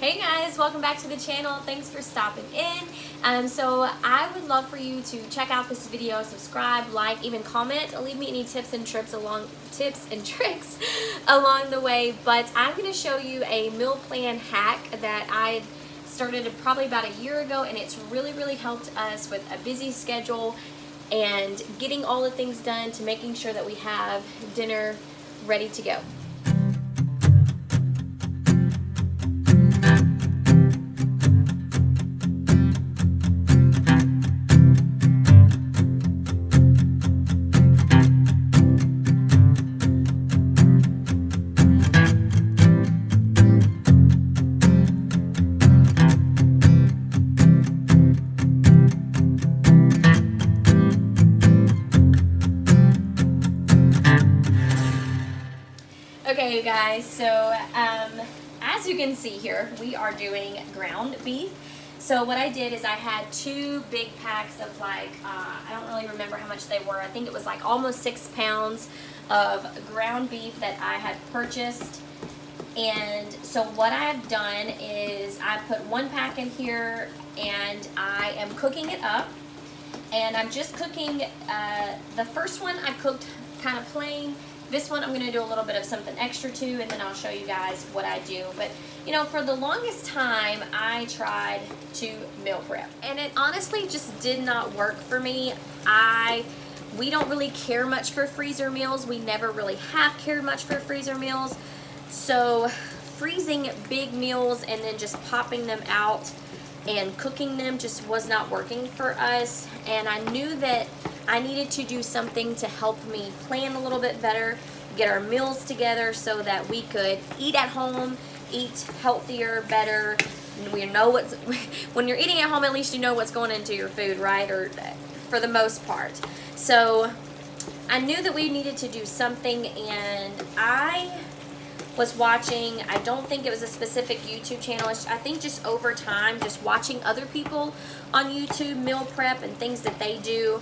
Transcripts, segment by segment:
Hey guys, welcome back to the channel. Thanks for stopping in. So I would love for you to check out this video, subscribe, like, even comment. Leave me any tips and tricks along the way. But I'm going to show you a meal plan hack that I started probably about a year ago, and it's really helped us with a busy schedule and getting all the things done to making sure that we have dinner ready to go. Okay, you guys, so as you can see here, we are doing ground beef. So what I did is I had 2 big packs of I don't really remember how much they were. I think it was like almost 6 pounds of ground beef that I had purchased. And so what I've done is I put 1 pack in here and I am cooking it up. And I'm just cooking, the first one I cooked kind of plain. This one I'm going to do a little bit of something extra to, and then I'll show you guys what I do. But, you know, for the longest time, I tried to meal prep. And it honestly just did not work for me. We don't really care much for freezer meals. We never really have cared much for freezer meals. So freezing big meals and then just popping them out and cooking them just was not working for us. And I knew that I needed to do something to help me plan a little bit better, get our meals together so that we could eat at home, eat healthier, better. And we know when you're eating at home, at least you know what's going into your food, right? Or for the most part. So I knew that we needed to do something, and I was watching, I don't think it was a specific YouTube channel, I think just over time, just watching other people on YouTube meal prep and things that they do.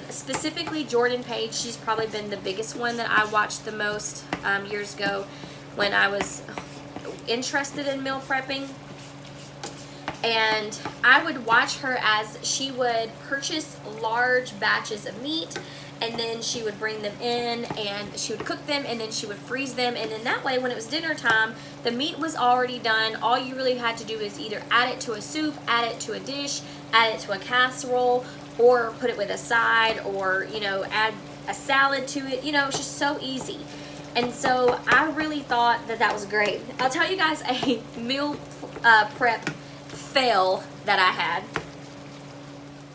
Specifically Jordan Page, she's probably been the biggest one that I watched the most years ago when I was interested in meal prepping. And I would watch her as she would purchase large batches of meat, and then she would bring them in and she would cook them, and then she would freeze them, and then that way when it was dinner time, the meat was already done. All you really had to do is either add it to a soup, add it to a dish, add it to a casserole, or put it with a side, or, you know, add a salad to it. You know, it's just so easy. And so I really thought that that was great. I'll tell you guys a meal prep fail that I had.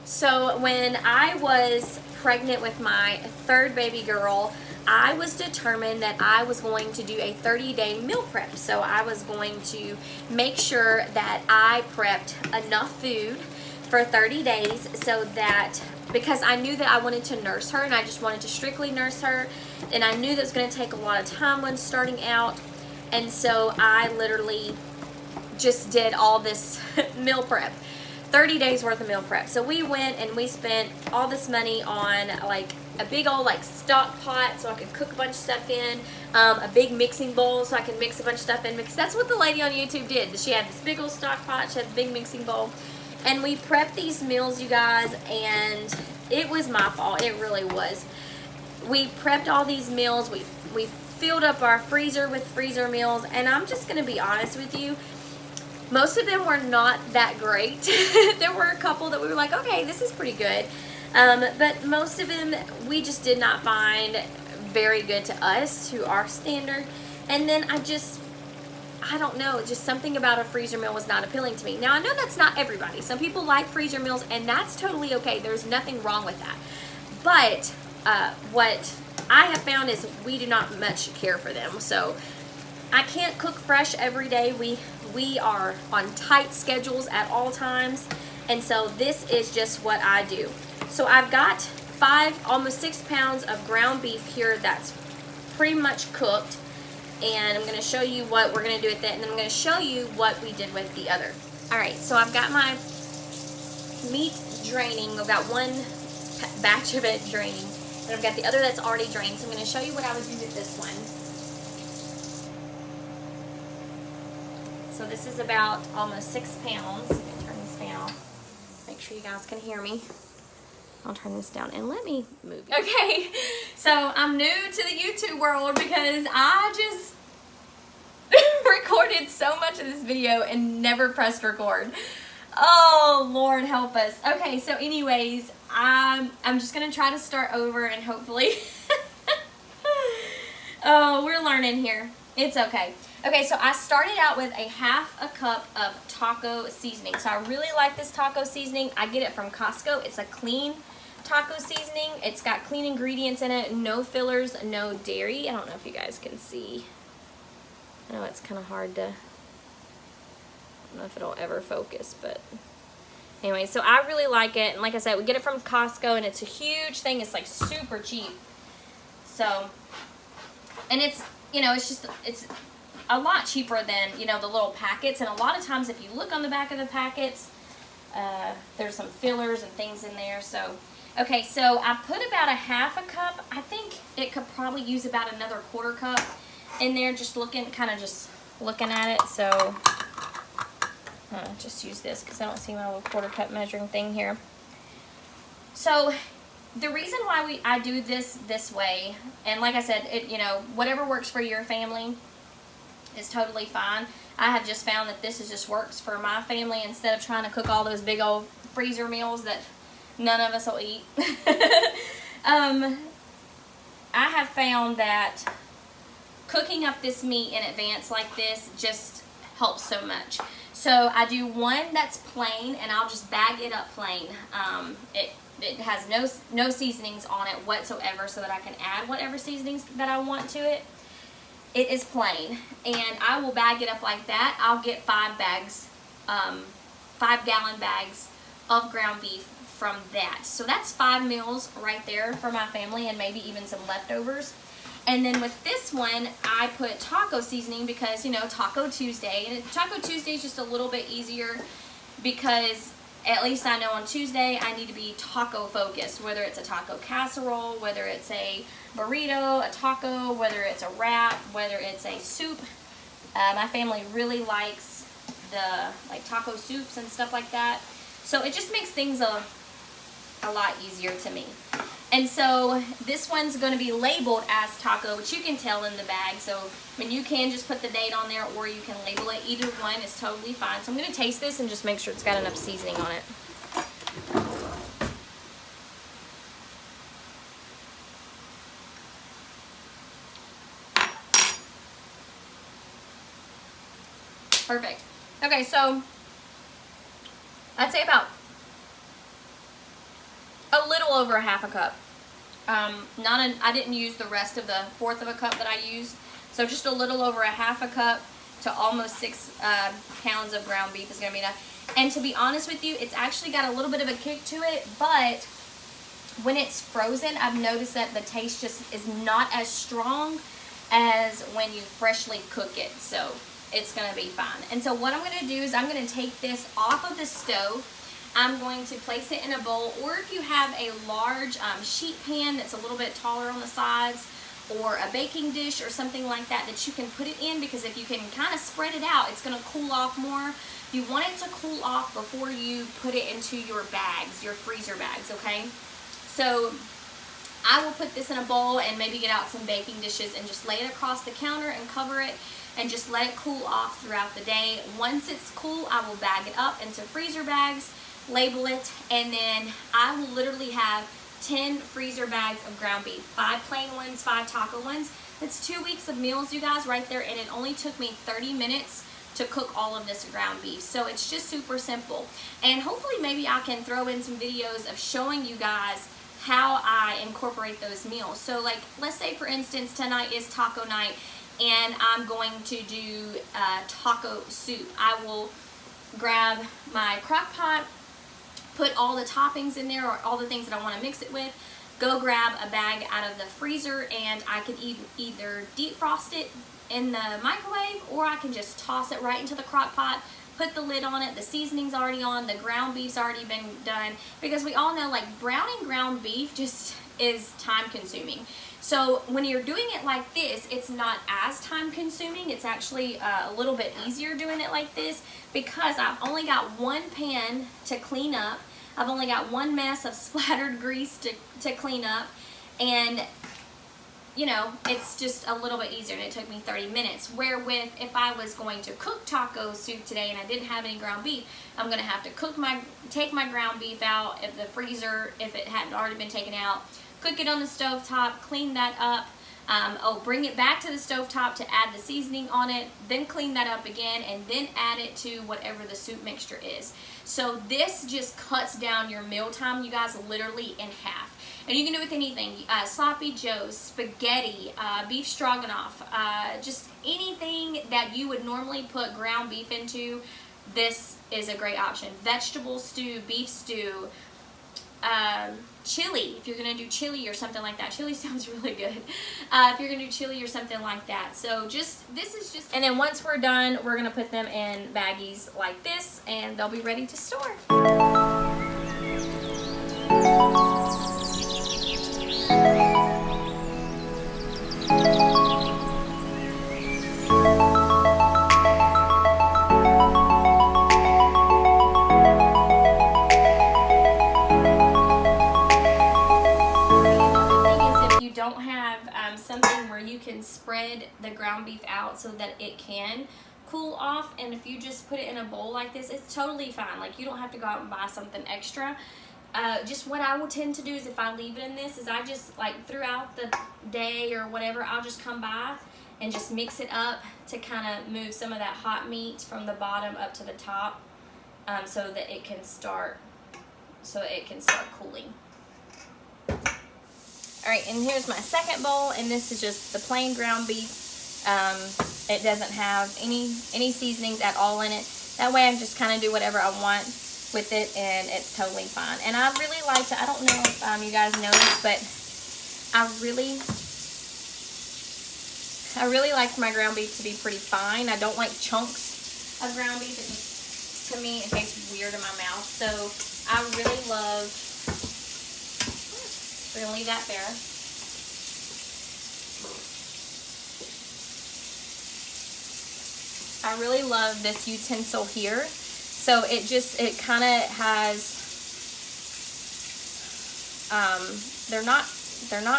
So when I was pregnant with my 3rd baby girl, I was determined that I was going to do a 30-day meal prep. So I was going to make sure that I prepped enough food for 30 days so that, because I knew that I wanted to nurse her, and I just wanted to strictly nurse her, and I knew that it was going to take a lot of time when starting out. And so I literally just did all this meal prep, 30 days worth of meal prep. So we went and we spent all this money on like a big old like stock pot so I could cook a bunch of stuff in, a big mixing bowl so I could mix a bunch of stuff in, because that's what the lady on YouTube did. She had this big old stock pot, she had the big mixing bowl, and we prepped these meals, you guys, and it was my fault. It really was. We prepped all these meals, we filled up our freezer with freezer meals, and I'm just gonna be honest with you, most of them were not that great. There were a couple that we were like, okay, this is pretty good. But most of them we just did not find very good to us, to our standard. And then I don't know, just something about a freezer meal was not appealing to me. Now, I know that's not everybody. Some people like freezer meals, and that's totally okay. There's nothing wrong with that. But what I have found is we do not much care for them. So I can't cook fresh every day. We are on tight schedules at all times, and so this is just what I do. So I've got 5, almost 6 pounds of ground beef here that's pretty much cooked, and I'm going to show you what we're going to do with it, and then I'm going to show you what we did with the other. Alright, so I've got my meat draining. I've got 1 batch of it draining, and I've got the other that's already drained, so I'm going to show you what I would do with this one. So this is about almost 6 pounds. Let me turn this fan off. Make sure you guys can hear me. I'll turn this down and let me move you. Okay, so I'm new to the YouTube world because I just recorded so much of this video and never pressed record. Oh, Lord help us. Okay, so anyways, I'm just gonna try to start over and hopefully, oh, we're learning here. It's okay. Okay, so I started out with a 1/2 cup of taco seasoning. So I really like this taco seasoning. I get it from Costco. It's a clean taco seasoning. It's got clean ingredients in it, no fillers, no dairy. I don't know if you guys can see. I know it's kind of hard to, I don't know if it'll ever focus, but anyway, so I really like it. And like I said, we get it from Costco and it's a huge thing. It's like super cheap. So, and it's, you know, it's a lot cheaper than, you know, the little packets. And a lot of times if you look on the back of the packets, there's some fillers and things in there. So, okay, so I put about a 1/2 cup. I think it could probably use about another 1/4 cup in there, just looking at it. So, just use this because I don't see my little 1/4 cup measuring thing here. So, the reason why I do this way, and like I said, you know, whatever works for your family is totally fine. I have just found that this just works for my family instead of trying to cook all those big old freezer meals that none of us will eat. I have found that cooking up this meat in advance like this just helps so much. So I do one that's plain and I'll just bag it up plain. It has no seasonings on it whatsoever so that I can add whatever seasonings that I want to it. It is plain and I will bag it up like that. I'll get 5 bags, 5-gallon bags of ground beef from that. So that's 5 meals right there for my family and maybe even some leftovers. And then with this one, I put taco seasoning because, you know, Taco Tuesday. And Taco Tuesday is just a little bit easier because at least I know on Tuesday I need to be taco focused, whether it's a taco casserole, whether it's a burrito, a taco, whether it's a wrap, whether it's a soup. My family really likes the taco soups and stuff like that. So it just makes things a lot easier to me. And so this one's going to be labeled as taco, which you can tell in the bag. So, I mean, you can just put the date on there or you can label it. Either one is totally fine. So I'm going to taste this and just make sure it's got enough seasoning on it. Perfect. Okay, so I'd say about a little over a 1/2 cup. I didn't use the rest of the 1/4 of a cup that I used. So just a little over a 1/2 cup to almost 6 pounds of ground beef is going to be enough. And to be honest with you, it's actually got a little bit of a kick to it, but when it's frozen, I've noticed that the taste just is not as strong as when you freshly cook it. So it's going to be fine. And so what I'm going to do is I'm going to take this off of the stove. I'm going to place it in a bowl, or if you have a large sheet pan that's a little bit taller on the sides, or a baking dish or something like that you can put it in, because if you can kind of spread it out, it's going to cool off more. You want it to cool off before you put it into your bags, your freezer bags, okay? So I will put this in a bowl and maybe get out some baking dishes and just lay it across the counter and cover it and just let it cool off throughout the day. Once it's cool, I will bag it up into freezer bags, label it, and then I will literally have 10 freezer bags of ground beef, 5 plain ones, 5 taco ones. That's 2 weeks of meals, you guys, right there, and it only took me 30 minutes to cook all of this ground beef. So it's just super simple. And hopefully maybe I can throw in some videos of showing you guys how I incorporate those meals. So like, let's say for instance, tonight is taco night and I'm going to do taco soup. I will grab my crock pot, put all the toppings in there or all the things that I want to mix it with, go grab a bag out of the freezer, and I can either defrost it in the microwave or I can just toss it right into the crock pot, put the lid on it, the seasoning's already on, the ground beef's already been done, because we all know like browning ground beef just is time consuming. So when you're doing it like this, it's not as time consuming. It's actually a little bit easier doing it like this because I've only got one pan to clean up. I've only got one mess of splattered grease to clean up, and you know, it's just a little bit easier, and it took me 30 minutes. Wherewith, if I was going to cook taco soup today and I didn't have any ground beef, I'm going to have to take my ground beef out of the freezer if it hadn't already been taken out, cook it on the stovetop, clean that up, bring it back to the stovetop to add the seasoning on it, then clean that up again, and then add it to whatever the soup mixture is. So this just cuts down your meal time, you guys, literally in half. And you can do it with anything, sloppy joes, spaghetti, beef stroganoff, just anything that you would normally put ground beef into, this is a great option. Vegetable stew, beef stew, chili, if you're going to do chili or something like that. Chili sounds really good. If you're going to do chili or something like that. So this is just, and then once we're done, we're going to put them in baggies like this, and they'll be ready to store. Don't have something where you can spread the ground beef out so that it can cool off, and if you just put it in a bowl like this, it's totally fine. Like, you don't have to go out and buy something extra. Just what I will tend to do is, if I leave it in this, is I just, like, throughout the day or whatever, I'll just come by and just mix it up to kind of move some of that hot meat from the bottom up to the top, so that it can start cooling. Alright, and here's my second bowl, and this is just the plain ground beef. It doesn't have any seasonings at all in it. That way I just kind of do whatever I want with it, and it's totally fine. And I really like to, I don't know if you guys know this, but I really like my ground beef to be pretty fine. I don't like chunks of ground beef. It just, to me, it tastes weird in my mouth. So I really love, we're going to leave that there. I really love this utensil here. So it kind of has, they're not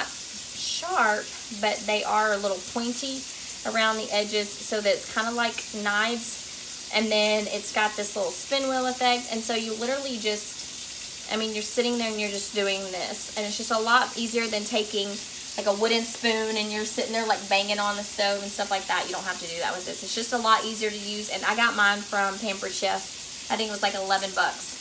sharp, but they are a little pointy around the edges, so that it's kind of like knives. And then it's got this little spin wheel effect, and so you literally just, I mean, you're sitting there and you're just doing this, and it's just a lot easier than taking like a wooden spoon and you're sitting there like banging on the stove and stuff like that. You don't have to do that with this. It's just a lot easier to use, and I got mine from Pampered Chef. I think it was like 11 bucks.